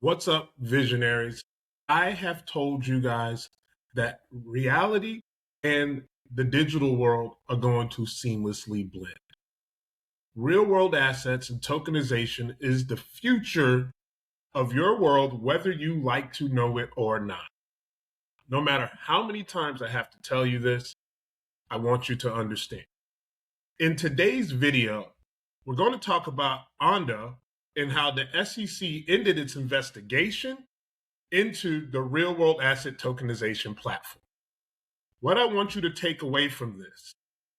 What's up, Visionaries? I have told you guys that reality and the digital world are going to seamlessly blend. Real world assets and tokenization is the future of your world, whether you like to know it or not. No matter how many times I have to tell you this, I want you to understand. In today's video, we're going to talk about Ondo and how the SEC ended its investigation into the real world asset tokenization platform. What I want you to take away from this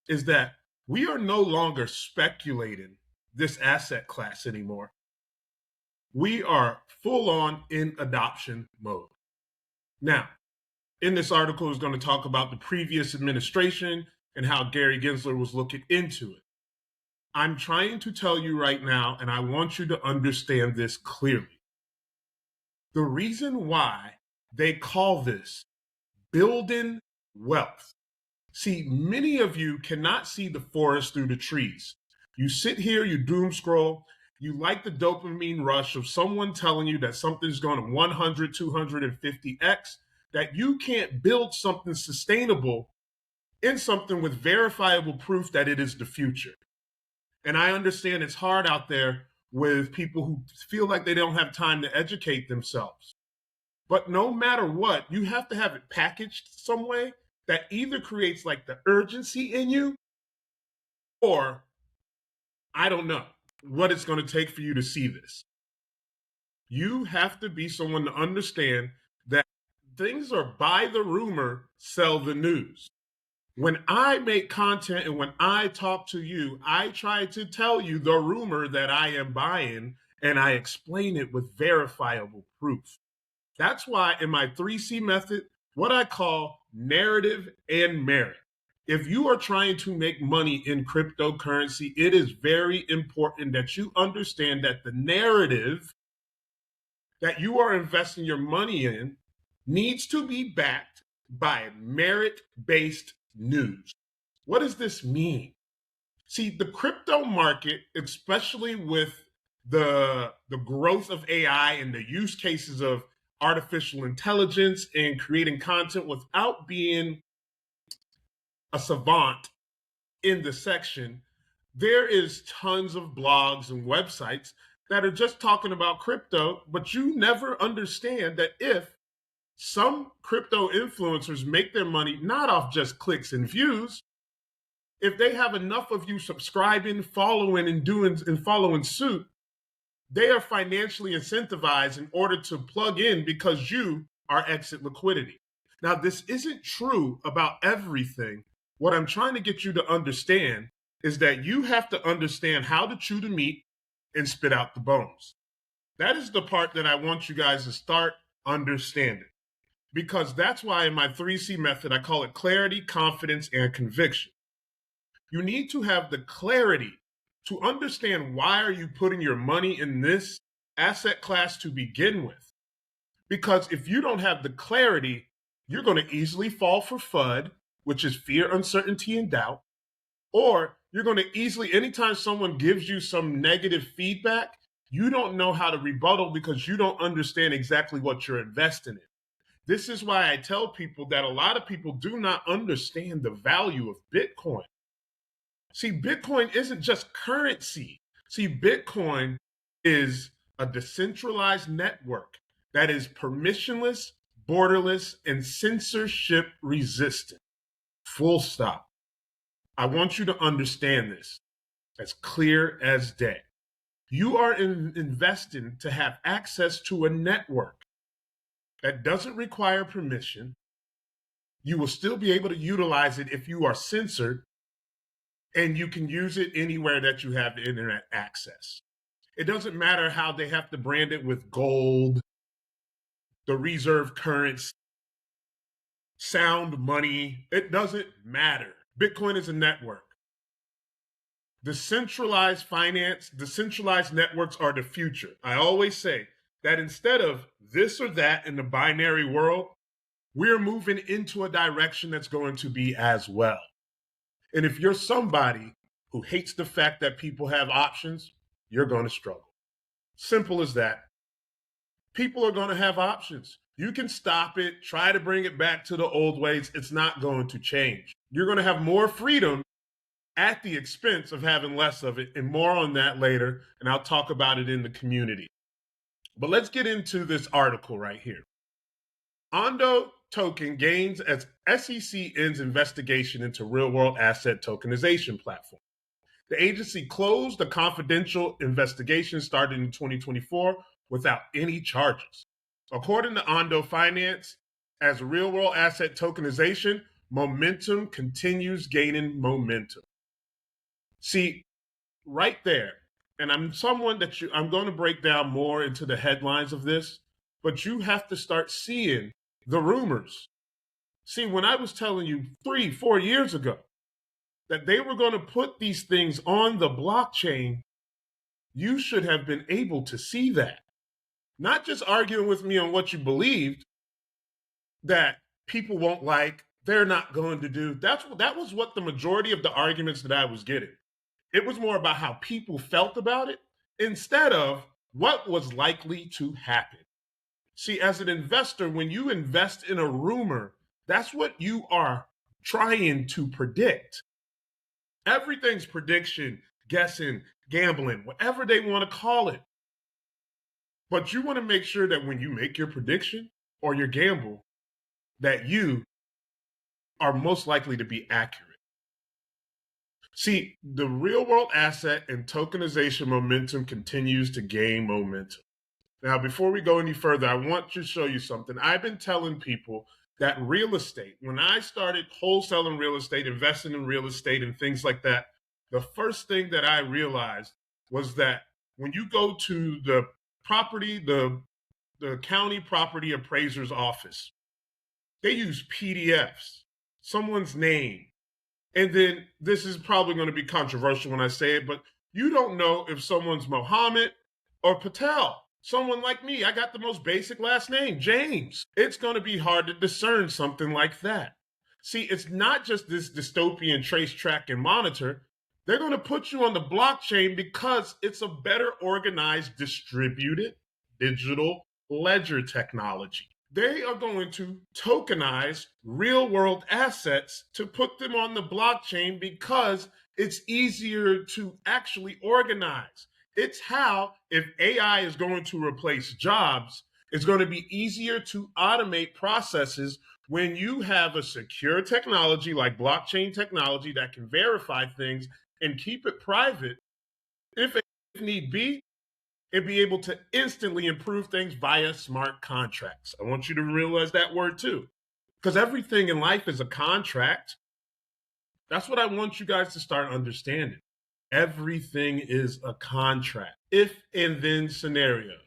is that we are no longer speculating this asset class anymore. We are full on in adoption mode. Now, in this article is going to talk about the previous administration and how Gary Gensler was looking into it. I'm trying to tell you right now, and I want you to understand this clearly. The reason why they call this building wealth. See, many of you cannot see the forest through the trees. You sit here, you doom scroll, you like the dopamine rush of someone telling you that something's going to 100, 250x, that you can't build something sustainable in something with verifiable proof that it is the future. And I understand it's hard out there with people who feel like they don't have time to educate themselves. But no matter what, you have to have it packaged some way that either creates like the urgency in you, or I don't know what it's going to take for you to see this. You have to be someone to understand that things are by the rumor, sell the news. When I make content and when I talk to you, I try to tell you the rumor that I am buying, and I explain it with verifiable proof. That's why in my 3C method, what I call narrative and merit. If you are trying to make money in cryptocurrency, it is very important that you understand that the narrative that you are investing your money in needs to be backed by merit-based news. What does this mean? See, the crypto market, especially with the growth of AI and the use cases of artificial intelligence and creating content without being a savant in the section, there is tons of blogs and websites that are just talking about crypto, but you never understand that if some crypto influencers make their money not off just clicks and views, if they have enough of you subscribing, following, and following suit, they are financially incentivized in order to plug in because you are exit liquidity. Now, this isn't true about everything. What I'm trying to get you to understand is that you have to understand how to chew the meat and spit out the bones. That is the part that I want you guys to start understanding, because that's why in my 3C method, I call it clarity, confidence, and conviction. You need to have the clarity to understand why are you putting your money in this asset class to begin with. Because if you don't have the clarity, you're going to easily fall for FUD, which is fear, uncertainty, and doubt. Or you're going to easily, anytime someone gives you some negative feedback, you don't know how to rebuttal because you don't understand exactly what you're investing in. This is why I tell people that a lot of people do not understand the value of Bitcoin. See, Bitcoin isn't just currency. See, Bitcoin is a decentralized network that is permissionless, borderless, and censorship resistant. Full stop. I want you to understand this as clear as day. You are investing to have access to a network that doesn't require permission. You will still be able to utilize it if you are censored, and you can use it anywhere that you have the internet access. It doesn't matter how they have to brand it with gold, the reserve currency, sound money. It doesn't matter. Bitcoin is a network. Decentralized finance, decentralized networks are the future. I always say that instead of this or that in the binary world, we're moving into a direction that's going to be as well. And if you're somebody who hates the fact that people have options, you're going to struggle. Simple as that. people are going to have options. You can stop it, try to bring it back to the old ways. It's not going to change. You're going to have more freedom at the expense of having less of it, and more on that later, and I'll talk about it in the community. But let's get into this article right here. Ondo token gains as SEC ends investigation into real-world asset tokenization platform. The agency closed the confidential investigation started in 2024 without any charges. According to Ondo Finance, as real-world asset tokenization, momentum continues gaining momentum. See, right there, and I'm someone that I'm going to break down more into the headlines of this, but you have to start seeing the rumors. See, when I was telling you 3-4 years ago that they were going to put these things on the blockchain, you should have been able to see that. Not just arguing with me on what you believed that people won't like, they're not going to do. That was what the majority of the arguments that I was getting. It was more about how people felt about it instead of what was likely to happen. See, as an investor, when you invest in a rumor, that's what you are trying to predict. Everything's prediction, guessing, gambling, whatever they want to call it. But you want to make sure that when you make your prediction or your gamble, that you are most likely to be accurate. See, the real world asset and tokenization momentum continues to gain momentum. Now, before we go any further, I want to show you something. I've been telling people that real estate, when I started wholesaling real estate, investing in real estate and things like that, the first thing that I realized was that when you go to the property, the county property appraiser's office, they use PDFs, someone's name. And then this is probably going to be controversial when I say it, but you don't know if someone's Mohammed or Patel. Someone like me, I got the most basic last name, James. It's going to be hard to discern something like that. See, it's not just this dystopian trace, track, and monitor. They're going to put you on the blockchain because it's a better organized, distributed digital ledger technology. They are going to tokenize real world assets to put them on the blockchain because it's easier to actually organize. It's how, if AI is going to replace jobs, it's going to be easier to automate processes when you have a secure technology like blockchain technology that can verify things and keep it private if need be, and be able to instantly improve things via smart contracts. I want you to realize that word too, because everything in life is a contract. That's what I want you guys to start understanding. Everything is a contract. If and then scenarios.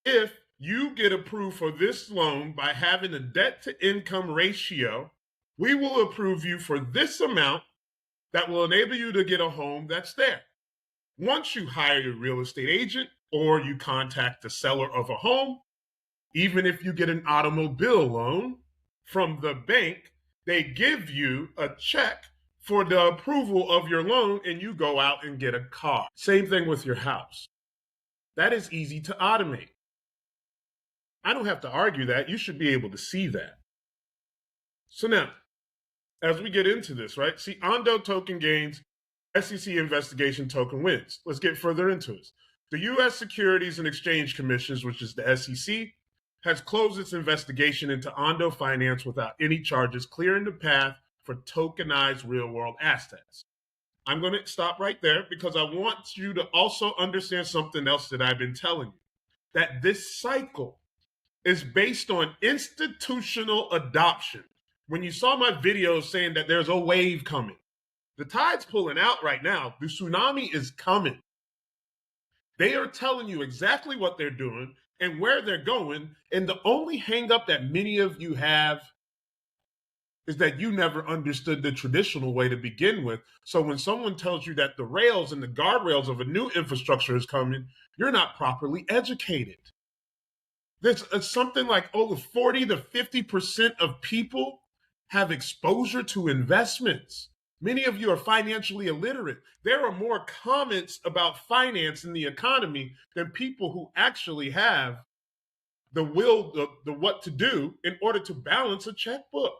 If you get approved for this loan by having a debt to income ratio, we will approve you for this amount that will enable you to get a home that's there. Once you hire a real estate agent or you contact the seller of a home, even if you get an automobile loan from the bank, they give you a check for the approval of your loan and you go out and get a car. Same thing with your house. That is easy to automate. I don't have to argue that. You should be able to see that. So now, as we get into this, right? See, Ondo token gains, SEC investigation token wins. Let's get further into it. The U.S. Securities and Exchange Commission, which is the SEC, has closed its investigation into Ondo Finance without any charges, clearing the path for tokenized real-world assets. I'm going to stop right there because I want you to also understand something else that I've been telling you, that this cycle is based on institutional adoption. When you saw my videos saying that there's a wave coming, the tide's pulling out right now. The tsunami is coming. They are telling you exactly what they're doing and where they're going. And the only hang up that many of you have is that you never understood the traditional way to begin with. So when someone tells you that the rails and the guardrails of a new infrastructure is coming, you're not properly educated. There's something like over 40 to 50% of people have exposure to investments. Many of you are financially illiterate. There are more comments about finance in the economy than people who actually have the will, the what to do in order to balance a checkbook,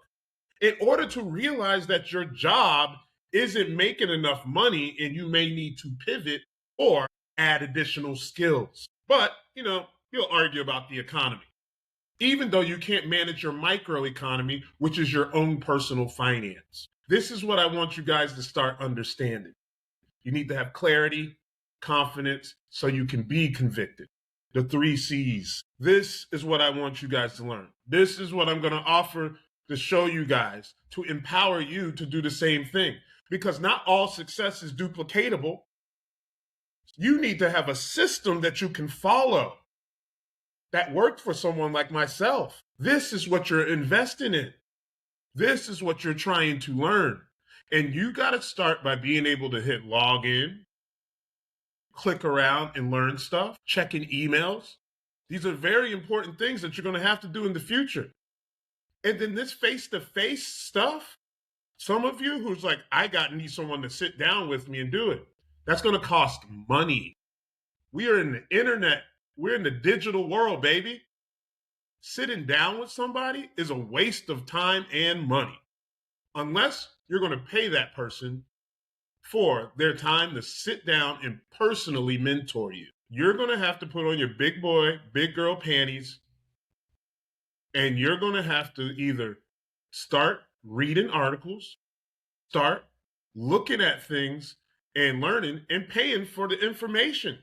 in order to realize that your job isn't making enough money and you may need to pivot or add additional skills. But, you'll argue about the economy, even though you can't manage your microeconomy, which is your own personal finance. This is what I want you guys to start understanding. You need to have clarity, confidence, so you can be convicted. The 3 C's. This is what I want you guys to learn. This is what I'm going to offer to show you guys, to empower you to do the same thing. Because not all success is duplicatable. You need to have a system that you can follow that worked for someone like myself. This is what you're investing in. This is what you're trying to learn. And you got to start by being able to hit log in, click around and learn stuff, checking emails. These are very important things that you're going to have to do in the future. And then this face-to-face stuff, some of you who's like, I need someone to sit down with me and do it. That's going to cost money. We are in the internet. We're in the digital world, baby. Sitting down with somebody is a waste of time and money, unless you're going to pay that person for their time to sit down and personally mentor you. You're going to have to put on your big boy, big girl panties, and you're going to have to either start reading articles, start looking at things and learning and paying for the information.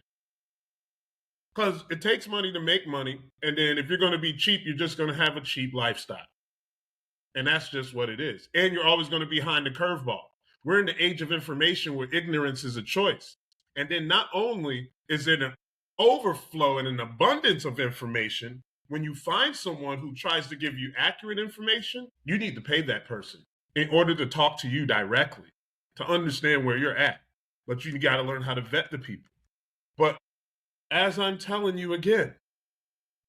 Because it takes money to make money. And then if you're going to be cheap, you're just going to have a cheap lifestyle. And that's just what it is. And you're always going to be behind the curveball. We're in the age of information where ignorance is a choice. And then not only is there an overflow and an abundance of information, when you find someone who tries to give you accurate information, you need to pay that person in order to talk to you directly, to understand where you're at. But you got to learn how to vet the people. But as I'm telling you again,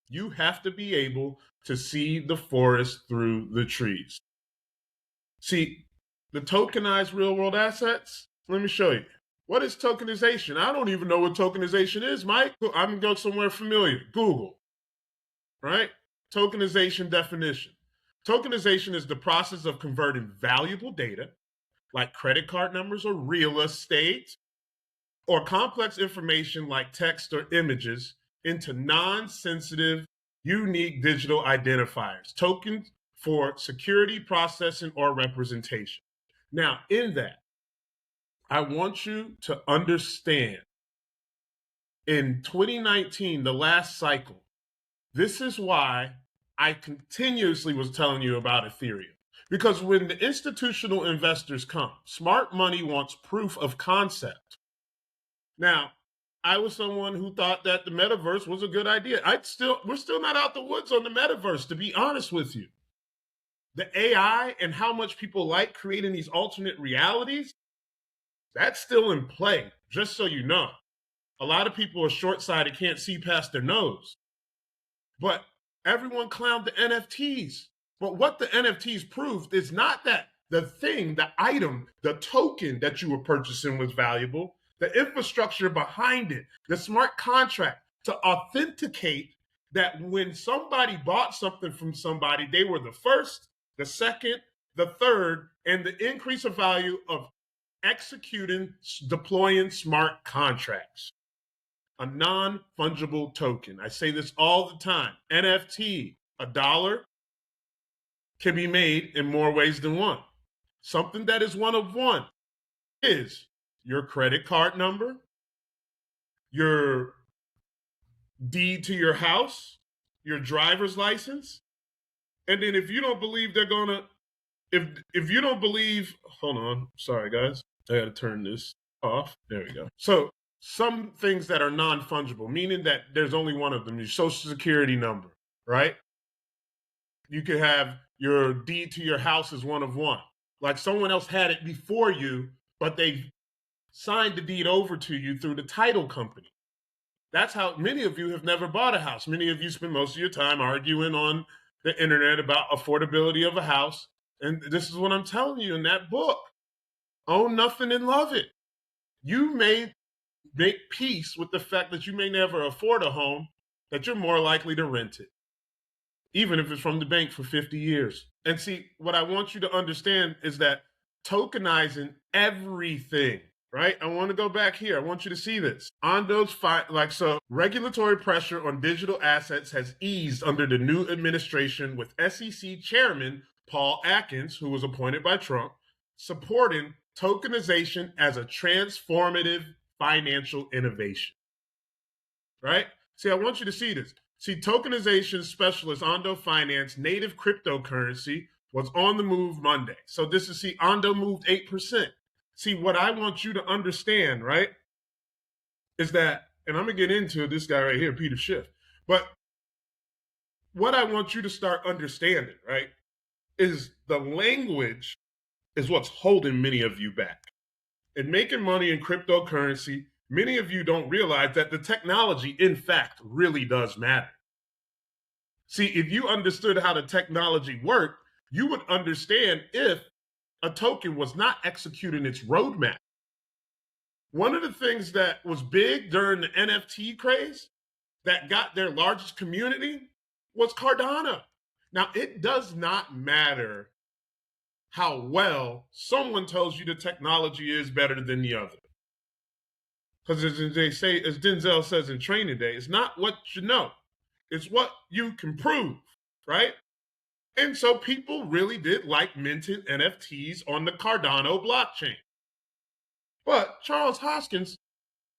you have to be able to see the forest through the trees. See, the tokenized real world assets, let me show you. What is tokenization? I don't even know what tokenization is, Mike. I'm going to go somewhere familiar. Google, right? Tokenization definition. Tokenization is the process of converting valuable data, like credit card numbers or real estate, or complex information like text or images, into non-sensitive, unique digital identifiers, tokens for security, processing, or representation. Now, in that, I want you to understand, in 2019, the last cycle, this is why I continuously was telling you about Ethereum. Because when the institutional investors come, smart money wants proof of concept. Now, I was someone who thought that the metaverse was a good idea. We're still not out the woods on the metaverse, to be honest with you. The AI and how much people like creating these alternate realities, that's still in play, just so you know. A lot of people are short-sighted, can't see past their nose. But everyone clowned the NFTs. But what the NFTs proved is not that the thing, the item, the token that you were purchasing was valuable. The infrastructure behind it, the smart contract to authenticate that when somebody bought something from somebody, they were the first, the second, the third, and the increase of value of executing, deploying smart contracts. A non-fungible token. I say this all the time. NFT, $1 can be made in more ways than one. Something that is one of one is your credit card number, your deed to your house, your driver's license. And then if you don't believe they're gonna, if you don't believe, hold on, sorry guys, I gotta turn this off. There we go. So some things that are non-fungible, meaning that there's only one of them, your social security number, right? You could have your deed to your house is one of one. Like someone else had it before you, but they signed the deed over to you through the title company. That's how many of you have never bought a house. Many of you spend most of your time arguing on the internet about affordability of a house. And this is what I'm telling you in that book. Own nothing and love it. You may make peace with the fact that you may never afford a home, that you're more likely to rent it. even if it's from the bank for 50 years. And see, what I want you to understand is that tokenizing everything, right? I want to go back here. I want you to see this. Ondo's so regulatory pressure on digital assets has eased under the new administration, with SEC Chairman Paul Atkins, who was appointed by Trump, supporting tokenization as a transformative financial innovation, right? See, I want you to see this. See, tokenization specialist Ondo Finance, native cryptocurrency, was on the move Monday. So this is, see, Ondo moved 8%. See, what I want you to understand, right, is that, and I'm going to get into this guy right here, Peter Schiff, but what I want you to start understanding, right, is the language is what's holding many of you back. In making money in cryptocurrency, many of you don't realize that the technology, in fact, really does matter. See, if you understood how the technology worked, you would understand if a token was not executing its roadmap. One of the things that was big during the NFT craze that got their largest community was Cardano. Now, it does not matter how well someone tells you the technology is better than the other. Because as Denzel says in Training Day, it's not what you know, it's what you can prove, right? And so people really did like minting NFTs on the Cardano blockchain. But Charles Hoskins,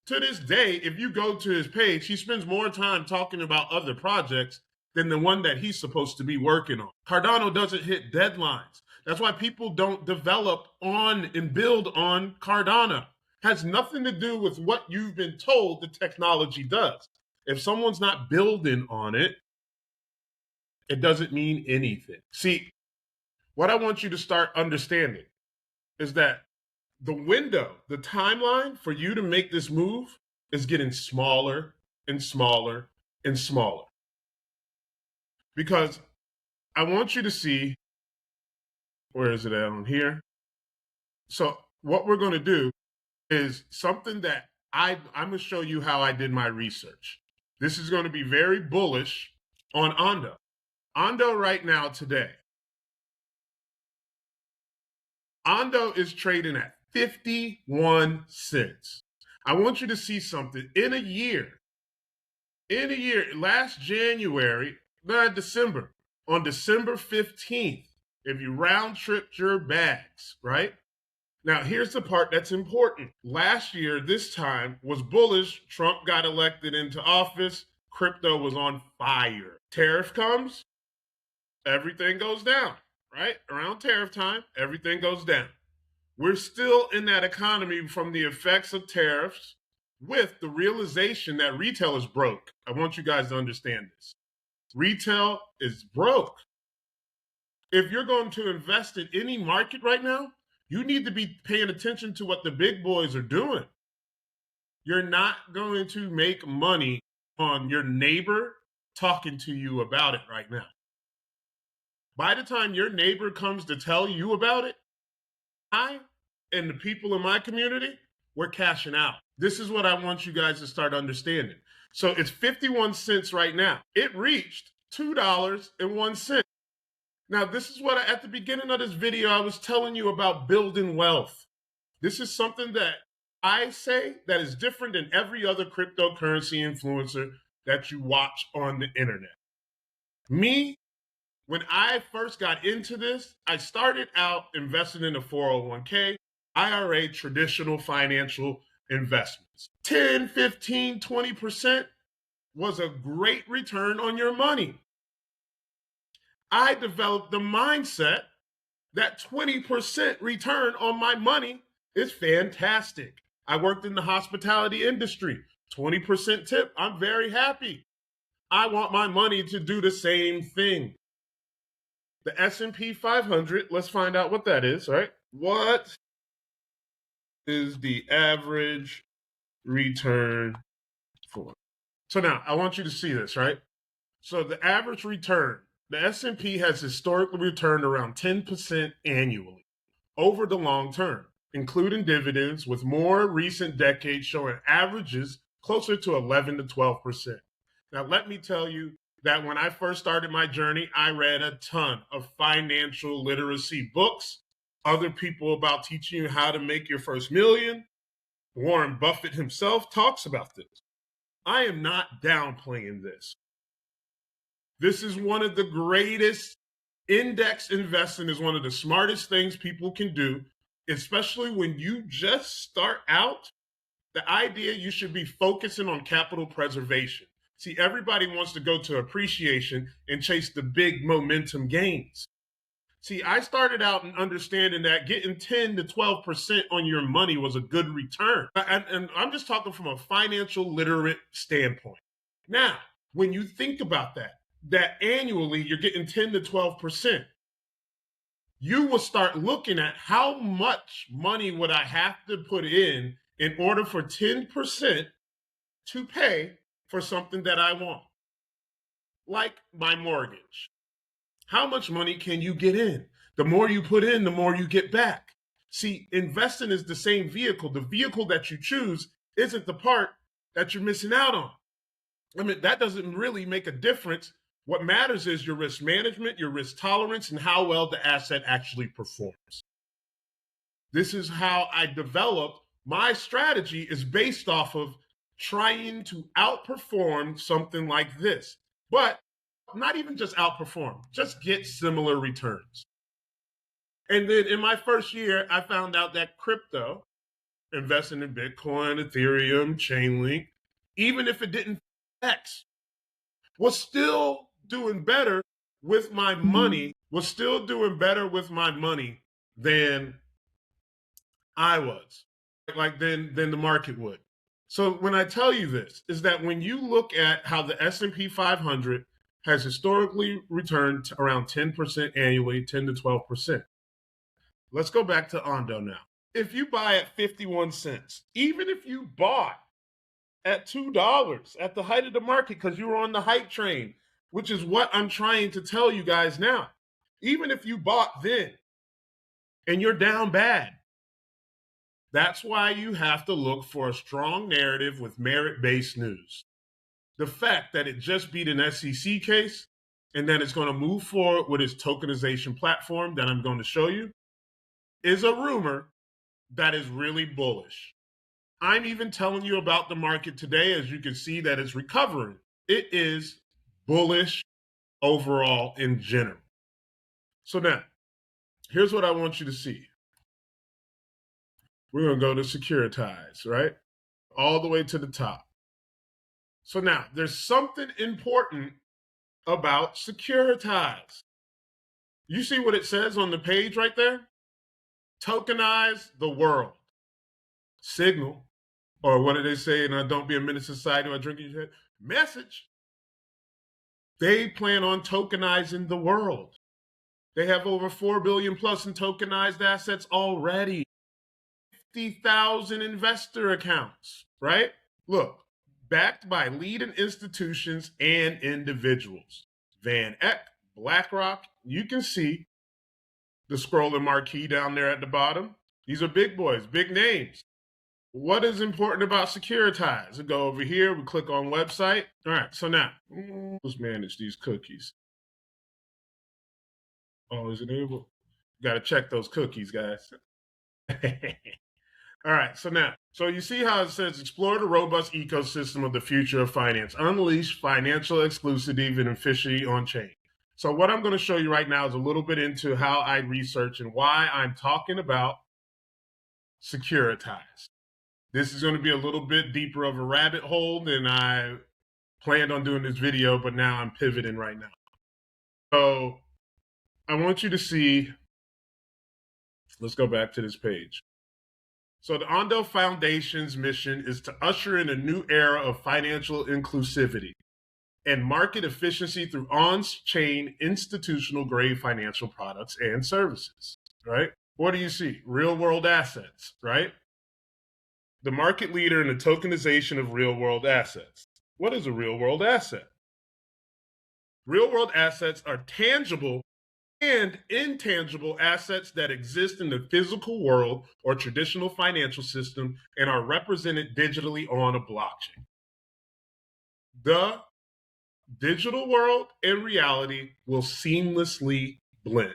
to this day, if you go to his page, he spends more time talking about other projects than the one that he's supposed to be working on. Cardano doesn't hit deadlines. That's why people don't develop on and build on Cardano. Has nothing to do with what you've been told the technology does. If someone's not building on it, it doesn't mean anything. See, what I want you to start understanding is that the window, the timeline for you to make this move is getting smaller and smaller and smaller. Because I want you to see, where is it at on here? So what we're going to do is something that I'm going to show you how I did my research. This is going to be very bullish on Ondo. Ondo right now today, Ondo is trading at 51 cents. I want you to see something. In a year, last January, December, on December 15th, if you round tripped your bags, right? Now, here's the part that's important. Last year, this time was bullish. Trump got elected into office. Crypto was on fire. Tariff comes, everything goes down, right? Around tariff time, everything goes down. We're still in that economy from the effects of tariffs with the realization that retail is broke. I want you guys to understand this. Retail is broke. If you're going to invest in any market right now, you need to be paying attention to what the big boys are doing. You're not going to make money on your neighbor talking to you about it right now. By the time your neighbor comes to tell you about it, I and the people in my community, we're cashing out. This is what I want you guys to start understanding. So it's 51 cents right now. It reached $2.01. Now, this is what at the beginning of this video, I was telling you about building wealth. This is something that I say that is different than every other cryptocurrency influencer that you watch on the internet. Me, when I first got into this, I started out investing in a 401k, IRA, traditional financial investments. 10, 15, 20% was a great return on your money. I developed the mindset that 20% return on my money is fantastic. I worked in the hospitality industry, 20% tip. I'm very happy. I want my money to do the same thing. The S&P 500, let's find out what that is, right? What is the average return for? So now I want you to see this, right? So the average return, the S&P has historically returned around 10% annually over the long term, including dividends, with more recent decades showing averages closer to 11 to 12%. Now, let me tell you that when I first started my journey, I read a ton of financial literacy books, other people about teaching you how to make your first million. Warren Buffett himself talks about this. I am not downplaying this. This is one of the greatest. Index investing is one of the smartest things people can do, especially when you just start out. The idea you should be focusing on capital preservation. See, everybody wants to go to appreciation and chase the big momentum gains. See, I started out in understanding that getting 10 to 12% on your money was a good return. And I'm just talking from a financial literate standpoint. Now, when you think about that annually you're getting 10 to 12%, you will start looking at how much money would I have to put in order for 10% to pay for something that I want, like my mortgage. How much money can you get in? The more you put in, the more you get back. See, investing is the same vehicle. The vehicle that you choose isn't the part that you're missing out on. I mean, that doesn't really make a difference. What matters is your risk management, your risk tolerance, and how well the asset actually performs. This is how I developed my strategy, is based off of trying to outperform something like this. But not even just outperform, just get similar returns. And then in my first year, I found out that crypto, investing in Bitcoin, Ethereum, Chainlink, even if it didn't X, was still doing better with my money, than I was, than the market would. So when I tell you this, is that when you look at how the S&P 500 has historically returned to around 10% annually, 10 to 12%. Let's go back to Ondo now. If you buy at 51 cents, even if you bought at $2 at the height of the market because you were on the hype train, which is what I'm trying to tell you guys now. Even if you bought then and you're down bad, that's why you have to look for a strong narrative with merit-based news. The fact that it just beat an SEC case and that it's going to move forward with its tokenization platform that I'm going to show you is a rumor that is really bullish. I'm even telling you about the market today. As you can see, that it's recovering. It is bullish overall in general. So now, here's what I want you to see. We're going to go to Securitize, right? All the way to the top. So now, there's something important about Securitize. You see what it says on the page right there? Tokenize the world. Signal, or what do they say in Don't Be a Menace to Society or Drinking Your Head? Message. They plan on tokenizing the world. They have over 4 billion plus in tokenized assets already. 50,000 investor accounts, right? Look, backed by leading institutions and individuals. Van Eck, BlackRock, you can see the scrolling marquee down there at the bottom. These are big boys, big names. What is important about Securitize? We go over here, we click on website. All right, so now, let's manage these cookies. Oh, is it able? Got to check those cookies, guys. All right, so now, so you see how it says explore the robust ecosystem of the future of finance, unleash financial exclusivity and efficiency on chain. So what I'm going to show you right now is a little bit into how I research and why I'm talking about Securitize. This is going to be a little bit deeper of a rabbit hole than I planned on doing this video, but now I'm pivoting right now. So I want you to see, let's go back to this page. So the Ondo Foundation's mission is to usher in a new era of financial inclusivity and market efficiency through on-chain institutional-grade financial products and services, right? What do you see? Real-world assets, right? The market leader in the tokenization of real-world assets. What is a real-world asset? Real-world assets are tangible and intangible assets that exist in the physical world or traditional financial system and are represented digitally on a blockchain. The digital world and reality will seamlessly blend.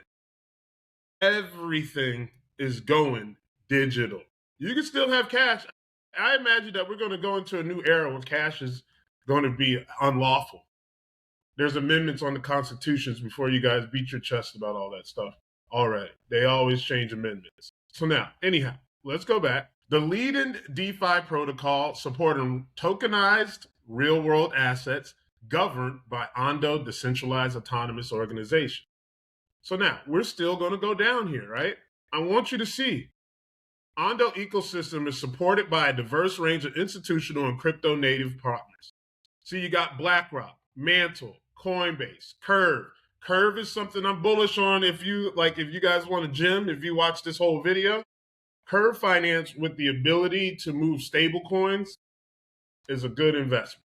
Everything is going digital. You can still have cash. I imagine that we're going to go into a new era where cash is going to be unlawful. There's amendments on the constitutions before you guys beat your chest about all that stuff already. They always change amendments. So now, anyhow, let's go back. The leading DeFi protocol supporting tokenized real-world assets governed by Ondo Decentralized Autonomous Organization. So now, we're still going to go down here, right? I want you to see Ondo ecosystem is supported by a diverse range of institutional and crypto native partners. So you got BlackRock, Mantle, Coinbase, Curve. Curve is something I'm bullish on. If you guys want a gem, if you watch this whole video, Curve Finance with the ability to move stable coins is a good investment.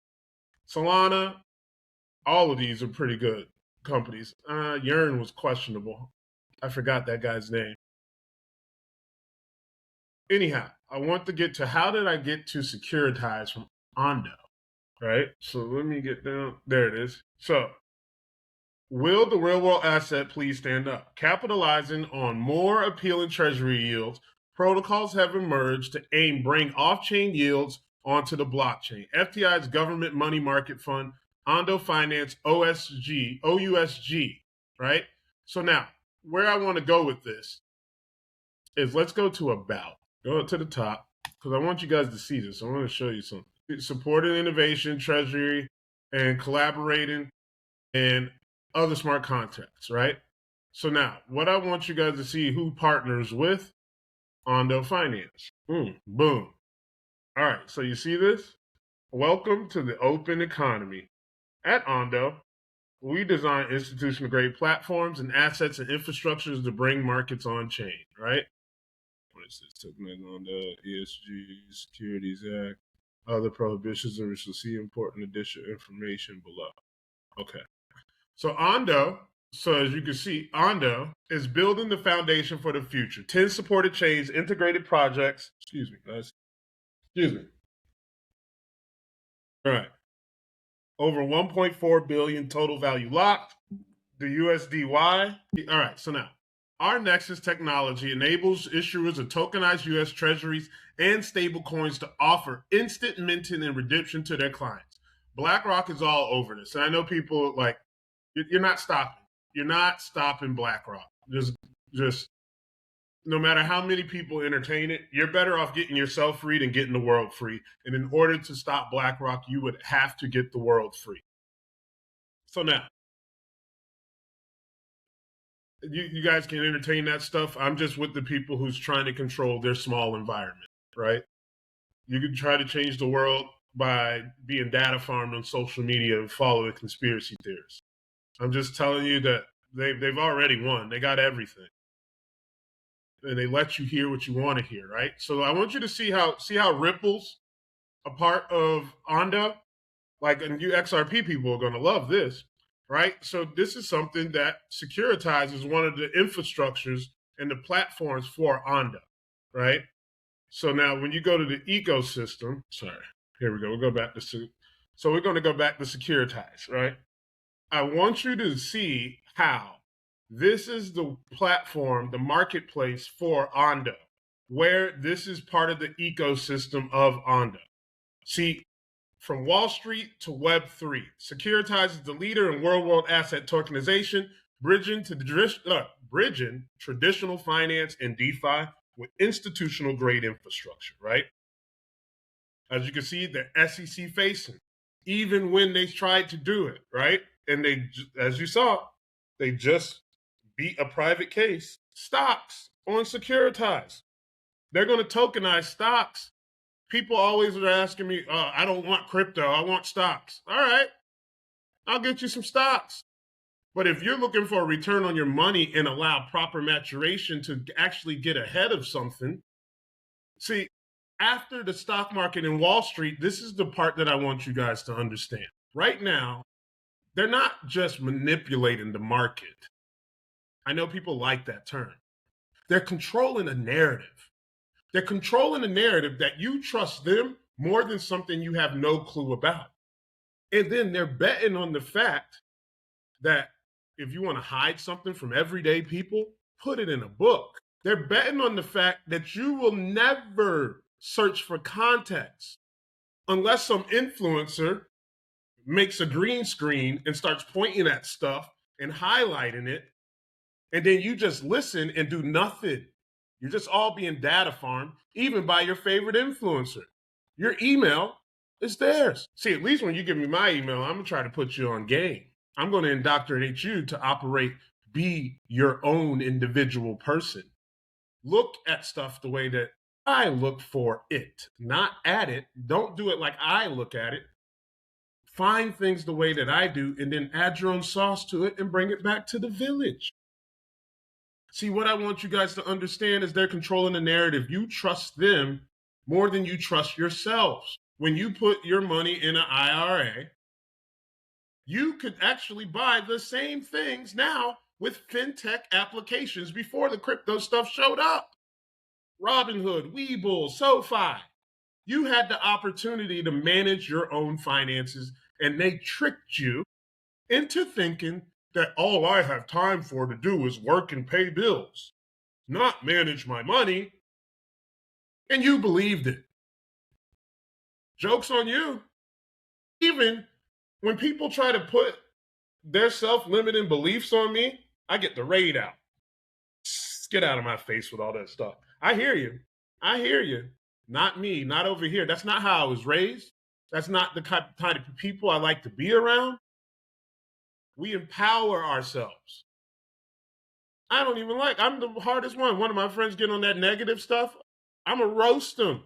Solana, all of these are pretty good companies. Yearn was questionable. I forgot that guy's name. Anyhow, I want to get to how did I get to Securitize from Ondo, right? So let me get down. There it is. So will the real world asset please stand up? Capitalizing on more appealing treasury yields, protocols have emerged to bring off-chain yields onto the blockchain. FTI's government money market fund, Ondo Finance, OUSG, right? So now, where I want to go with this is let's go to about. Go up to the top because I want you guys to see this. I want to show you something. Supporting innovation, treasury, and collaborating and other smart contracts, right? So now, what I want you guys to see who partners with Ondo Finance. Boom. All right, so you see this? Welcome to the open economy. At Ondo, we design institutional-grade platforms and assets and infrastructures to bring markets on-chain, right? What is this? Tokenization on the ESG, Securities Act, other prohibitions, and we shall see important additional information below. Okay. So Ondo, as you can see, Ondo is building the foundation for the future. 10 supported chains, integrated projects. Excuse me, guys. Excuse me. All right. Over 1.4 billion total value locked. The USDY. All right. So now, our Nexus technology enables issuers of tokenized U.S. treasuries and stablecoins to offer instant minting and redemption to their clients. BlackRock is all over this. And I know people like, you're not stopping. You're not stopping BlackRock. Just no matter how many people entertain it, you're better off getting yourself free than getting the world free. And in order to stop BlackRock, you would have to get the world free. So now, you guys can entertain that stuff. I'm just with the people who's trying to control their small environment, right? You can try to change the world by being data farmed on social media and following conspiracy theories. I'm just telling you that they've already won. They got everything. And they let you hear what you want to hear, right? So I want you to see how Ripple's a part of Ondo. Like, and you XRP people are going to love this. Right? So this is something that Securitize is one of the infrastructures and the platforms for Ondo, right? So now when you go to the ecosystem, here we go. We'll go back to, so we're going to go back to Securitize, right? I want you to see how this is the platform, the marketplace for Ondo, where this is part of the ecosystem of Ondo. See, from Wall Street to Web3, Securitize is the leader in real-world asset tokenization, bridging traditional finance and DeFi with institutional-grade infrastructure, right? As you can see, the SEC facing, even when they tried to do it, right? And they, as you saw, they just beat a private case, stocks on Securitize. They're going to tokenize stocks. People always are asking me, I don't want crypto, I want stocks. All right, I'll get you some stocks. But if you're looking for a return on your money and allow proper maturation to actually get ahead of something, see, after the stock market and Wall Street, this is the part that I want you guys to understand. Right now, they're not just manipulating the market. I know people like that term. They're controlling a narrative. They're controlling a narrative that you trust them more than something you have no clue about. And then they're betting on the fact that if you want to hide something from everyday people, put it in a book. They're betting on the fact that you will never search for context unless some influencer makes a green screen and starts pointing at stuff and highlighting it. And then you just listen and do nothing. You're just all being data farmed, even by your favorite influencer. Your email is theirs. See, at least when you give me my email, I'm going to try to put you on game. I'm going to indoctrinate you to operate, be your own individual person. Look at stuff the way that I look for it, not at it. Don't do it like I look at it. Find things the way that I do, and then add your own sauce to it and bring it back to the village. See, what I want you guys to understand is they're controlling the narrative. You trust them more than you trust yourselves. When you put your money in an IRA, you could actually buy the same things now with fintech applications before the crypto stuff showed up. Robinhood, Webull, SoFi. You had the opportunity to manage your own finances, and they tricked you into thinking that all I have time for to do is work and pay bills, not manage my money. And you believed it. Joke's on you. Even when people try to put their self-limiting beliefs on me, I get the raid out. Get out of my face with all that stuff. I hear you. I hear you. Not me, not over here. That's not how I was raised. That's not the type of people I like to be around. We empower ourselves. I don't even like, I'm the hardest one. One of my friends get on that negative stuff. I'm going to roast them.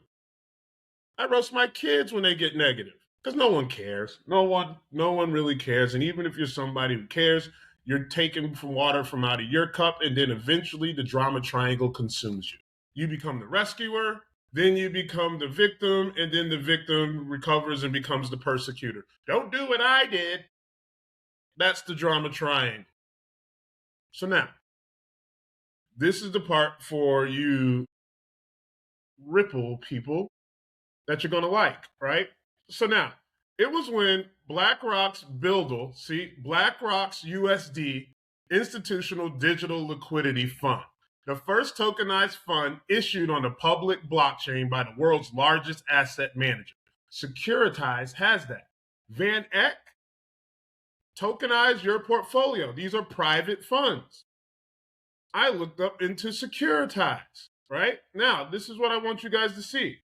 I roast my kids when they get negative because no one cares. No one really cares. And even if you're somebody who cares, you're taking from water from out of your cup, and then eventually the drama triangle consumes you. You become the rescuer, then you become the victim, and then the victim recovers and becomes the persecutor. Don't do what I did. That's the drama triangle. So now, this is the part for you Ripple people that you're going to like, right? So now, it was when BlackRock's BlackRock's USD Institutional Digital Liquidity Fund, the first tokenized fund issued on the public blockchain by the world's largest asset manager. Securitize has that. Van Eck, tokenize your portfolio. These are private funds. I looked up into Securitize, right? Now, this is what I want you guys to see.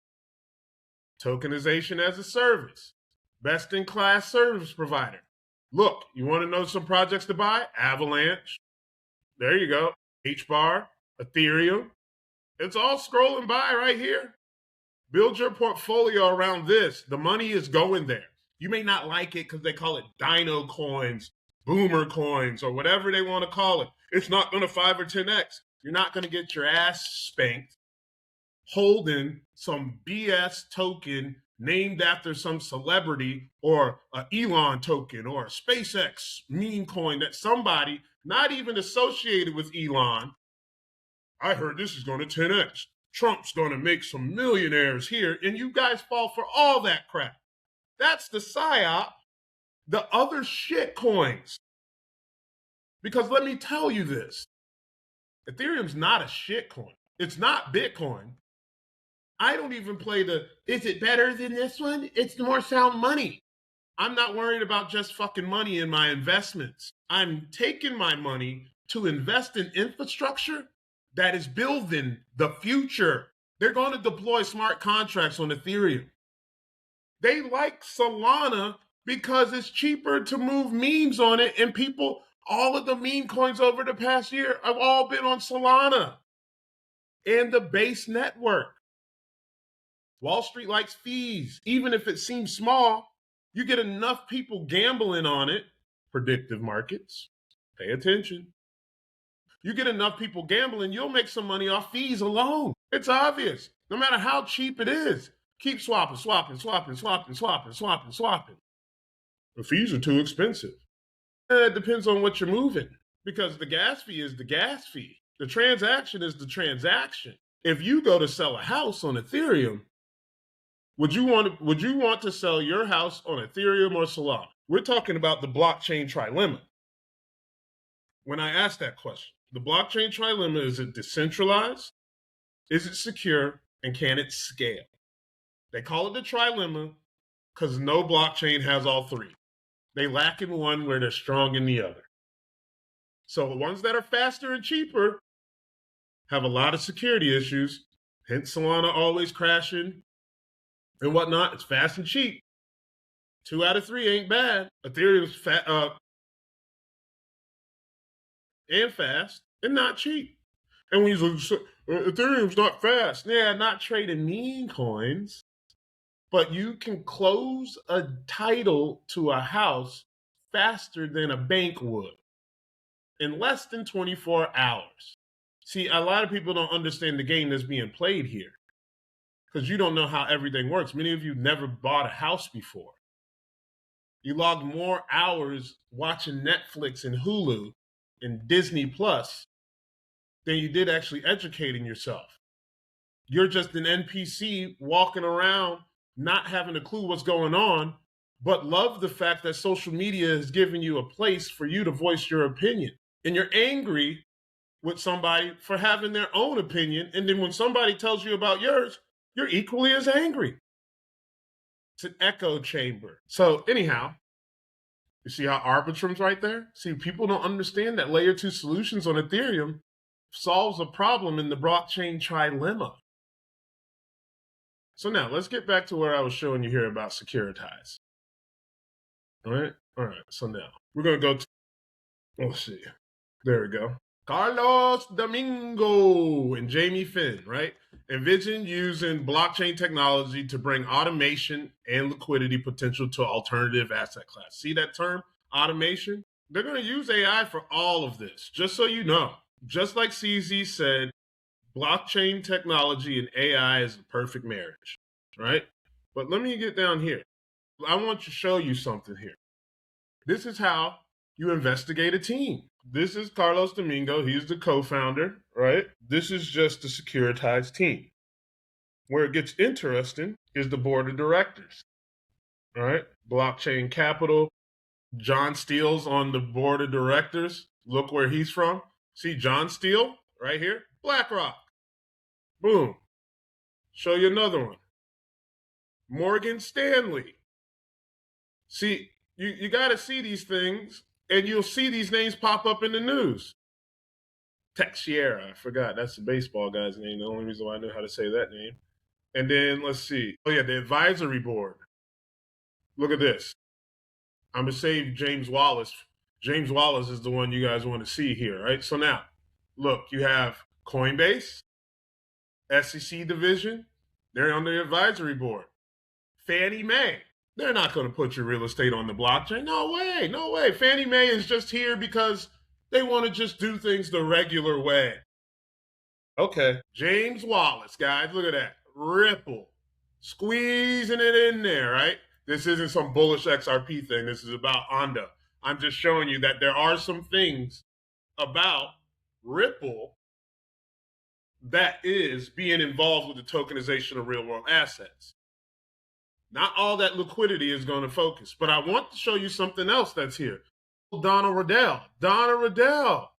Tokenization as a service. Best-in-class service provider. Look, you want to know some projects to buy? Avalanche. There you go. HBAR, Ethereum. It's all scrolling by right here. Build your portfolio around this. The money is going there. You may not like it because they call it dino coins, boomer coins, or whatever they want to call it. It's not going to 5 or 10x. You're not going to get your ass spanked holding some BS token named after some celebrity, or an Elon token, or a SpaceX meme coin that somebody not even associated with Elon. I heard this is going to 10x. Trump's going to make some millionaires here, and you guys fall for all that crap. That's the psyop. The other shit coins. Because let me tell you this. Ethereum's not a shit coin. It's not Bitcoin. I don't even play is it better than this one? It's more sound money. I'm not worried about just fucking money in my investments. I'm taking my money to invest in infrastructure that is building the future. They're going to deploy smart contracts on Ethereum. They like Solana because it's cheaper to move memes on it, and people, all of the meme coins over the past year have all been on Solana and the base network. Wall Street likes fees. Even if it seems small, you get enough people gambling on it. Predictive markets, pay attention. You get enough people gambling, you'll make some money off fees alone. It's obvious. No matter how cheap it is, keep swapping. The fees are too expensive. It depends on what you're moving, because the gas fee is the gas fee. The transaction is the transaction. If you go to sell a house on Ethereum, would you want to sell your house on Ethereum or Solana? We're talking about the blockchain trilemma. When I ask that question, the blockchain trilemma, is it decentralized? Is it secure? And can it scale? They call it the trilemma because no blockchain has all three. They lack in one where they're strong in the other. So the ones that are faster and cheaper have a lot of security issues. Hence Solana always crashing and whatnot. It's fast and cheap. 2 out of 3 ain't bad. Ethereum's and fast and not cheap. And when you say Ethereum's not fast, yeah, not trading meme coins, but you can close a title to a house faster than a bank would in less than 24 hours. See, a lot of people don't understand the game that's being played here because you don't know how everything works. Many of you never bought a house before. You logged more hours watching Netflix and Hulu and Disney Plus than you did actually educating yourself. You're just an NPC walking around, not having a clue what's going on, but love the fact that social media has given you a place for you to voice your opinion. And you're angry with somebody for having their own opinion. And then when somebody tells you about yours, you're equally as angry. It's an echo chamber. So anyhow, you see how Arbitrum's right there? See, people don't understand that layer 2 solutions on Ethereum solves a problem in the blockchain trilemma. So now let's get back to where I was showing you here about Securitize. All right. So now we're going to go to, let's see. There we go. Carlos Domingo and Jamie Finn, right? Envision using blockchain technology to bring automation and liquidity potential to alternative asset class. See that term, automation? They're going to use AI for all of this, just so you know. Just like CZ said, blockchain technology and AI is the perfect marriage, right? But let me get down here. I want to show you something here. This is how you investigate a team. This is Carlos Domingo. He's the co-founder, right? This is just the Securitize team. Where it gets interesting is the board of directors, all right? Blockchain Capital. John Steele's on the board of directors. Look where he's from. See John Steele right here? BlackRock. Boom. Show you another one. Morgan Stanley. See, you got to see these things, and you'll see these names pop up in the news. Texiera, I forgot. That's the baseball guy's name. The only reason why I know how to say that name. And then let's see. Oh, yeah, the advisory board. Look at this. I'm going to save James Wallace. James Wallace is the one you guys want to see here, right? So now, look, you have Coinbase, SEC division. They're on the advisory board. Fannie Mae. They're not going to put your real estate on the blockchain. No way. No way. Fannie Mae is just here because they want to just do things the regular way. Okay. James Wallace, guys. Look at that. Ripple. Squeezing it in there, right? This isn't some bullish XRP thing. This is about Ondo. I'm just showing you that there are some things about Ripple that is being involved with the tokenization of real world assets. Not all that liquidity is going to focus, but I want to show you something else that's here. Donna Riddell. Donna Riddell.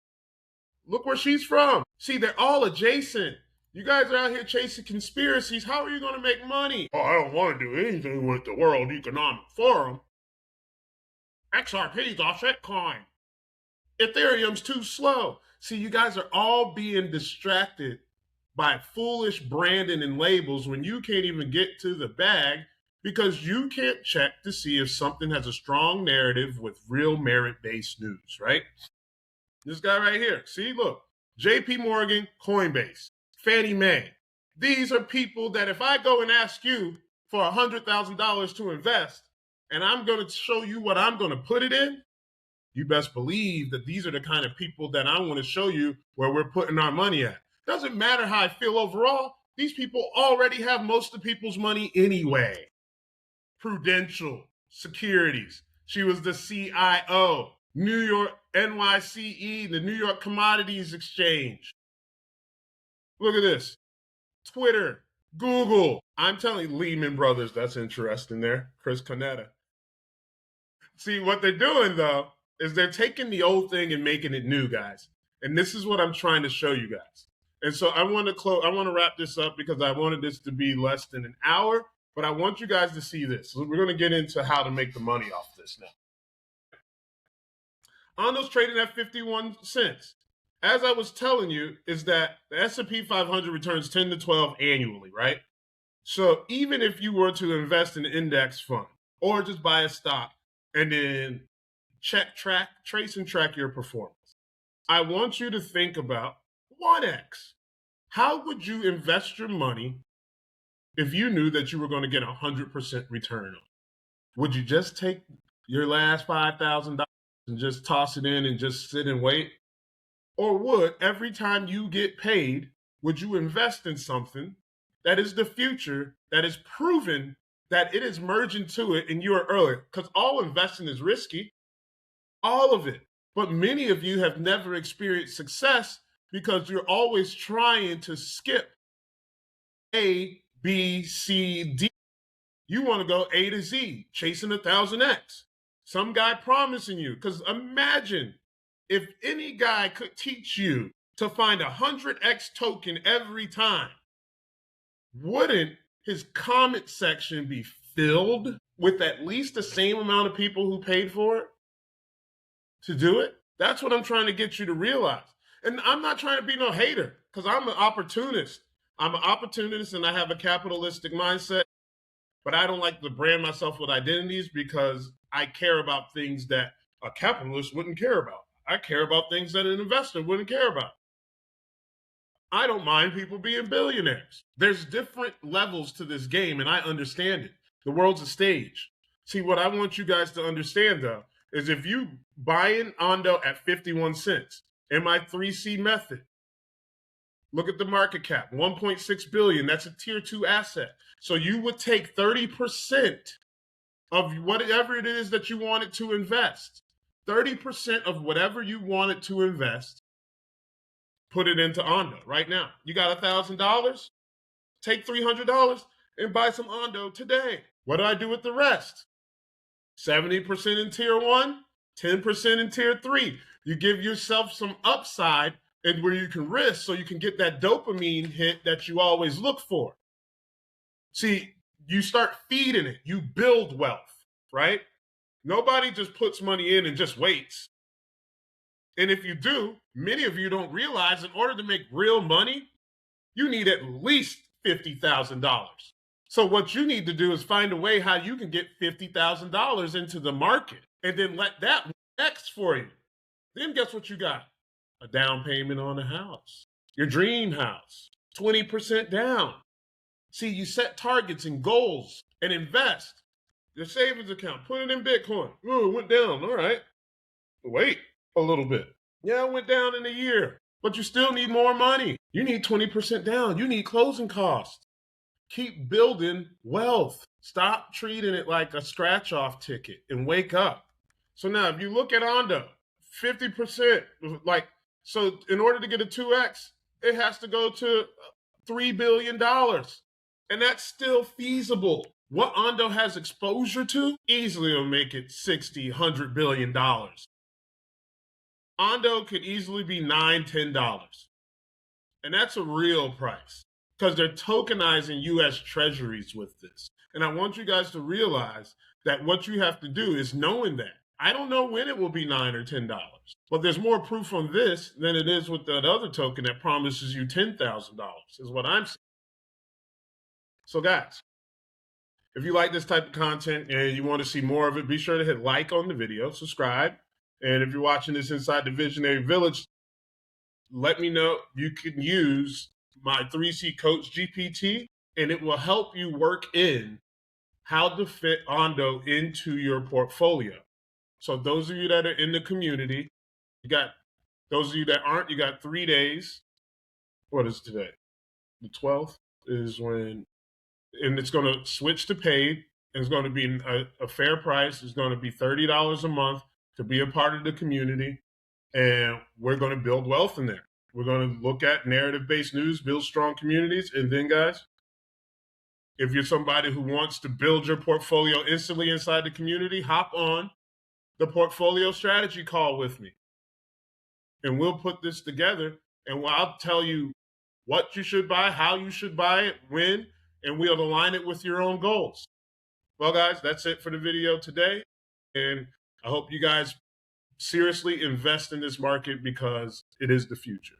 Look where she's from. See, they're all adjacent. You guys are out here chasing conspiracies. How are you going to make money? Oh, I don't want to do anything with the World Economic Forum. XRP's offset coin. Ethereum's too slow. See, you guys are all being distracted by foolish branding and labels when you can't even get to the bag because you can't check to see if something has a strong narrative with real merit-based news, right? This guy right here. See, look. JP Morgan, Coinbase, Fannie Mae. These are people that if I go and ask you for $100,000 to invest, and I'm going to show you what I'm going to put it in, you best believe that these are the kind of people that I want to show you where we're putting our money at. Doesn't matter how I feel overall. These people already have most of people's money anyway. Prudential, Securities. She was the CIO. New York, NYCE, the New York Commodities Exchange. Look at this. Twitter, Google. I'm telling you, Lehman Brothers, that's interesting there. Chris Conetta. See, what they're doing though is they're taking the old thing and making it new, guys. And this is what I'm trying to show you guys. And so I want to close. I want to wrap this up because I wanted this to be less than an hour. But I want you guys to see this. So we're going to get into how to make the money off this now. Ondo's trading at 51 cents. As I was telling you, is that the S&P 500 returns 10 to 12 annually, right? So even if you were to invest in an index fund or just buy a stock and then trace and track your performance, I want you to think about 1x. How would you invest your money if you knew that you were going to get 100% return on it? Would you just take your last $5,000 and just toss it in and just sit and wait? Or would every time you get paid, would you invest in something that is the future, that is proven that it is merging to it and you are early? Because all investing is risky, all of it. But many of you have never experienced success because you're always trying to skip A, B, C, D. You want to go A to Z, chasing 1,000x. Some guy promising you, because imagine if any guy could teach you to find 100x token every time, wouldn't his comment section be filled with at least the same amount of people who paid for it to do it? That's what I'm trying to get you to realize. And I'm not trying to be no hater because I'm an opportunist. I'm an opportunist and I have a capitalistic mindset, but I don't like to brand myself with identities because I care about things that a capitalist wouldn't care about. I care about things that an investor wouldn't care about. I don't mind people being billionaires. There's different levels to this game, and I understand it. The world's a stage. See, what I want you guys to understand, though, is if you buy in Ondo at 51 cents in my 3C method, look at the market cap, 1.6 billion. That's a tier 2 asset. So you would take 30% of whatever it is that you wanted to invest. 30% of whatever you wanted to invest, put it into Ondo right now. You got $1,000, take $300 and buy some Ondo today. What do I do with the rest? 70% in tier 1, 10% in tier 3. You give yourself some upside and where you can risk so you can get that dopamine hit that you always look for. See, you start feeding it. You build wealth, right? Nobody just puts money in and just waits. And if you do, many of you don't realize in order to make real money, you need at least $50,000. So what you need to do is find a way how you can get $50,000 into the market and then let that X for you. Then guess what you got? A down payment on a house, your dream house, 20% down. See, you set targets and goals and invest. Your savings account, put it in Bitcoin. Ooh, it went down. All right. Wait a little bit. Yeah, it went down in a year, but you still need more money. You need 20% down. You need closing costs. Keep building wealth. Stop treating it like a scratch off ticket and wake up. So now if you look at Ondo, 50%, so in order to get a 2X, it has to go to $3 billion. And that's still feasible. What Ondo has exposure to easily will make it $60, $100 billion. Ondo could easily be $9, $10. And that's a real price because they're tokenizing US treasuries with this. And I want you guys to realize that what you have to do is knowing that. I don't know when it will be $9 or $10, but there's more proof on this than it is with that other token that promises you $10,000 is what I'm saying. So guys, if you like this type of content and you want to see more of it, be sure to hit like on the video, subscribe. And if you're watching this inside the Visionary Village, let me know. You can use my 3C Coach GPT, and it will help you work in how to fit Ondo into your portfolio. So those of you that are in the community, those of you that aren't, you got 3 days. What is today? The 12th is when, and it's going to switch to paid. It's going to be a fair price. It's going to be $30 a month to be a part of the community. And we're going to build wealth in there. We're going to look at narrative-based news, build strong communities. And then, guys, if you're somebody who wants to build your portfolio instantly inside the community, hop on the portfolio strategy call with me. And we'll put this together, and I'll tell you what you should buy, how you should buy it, when, and we'll align it with your own goals. Well, guys, that's it for the video today. And I hope you guys seriously invest in this market because it is the future.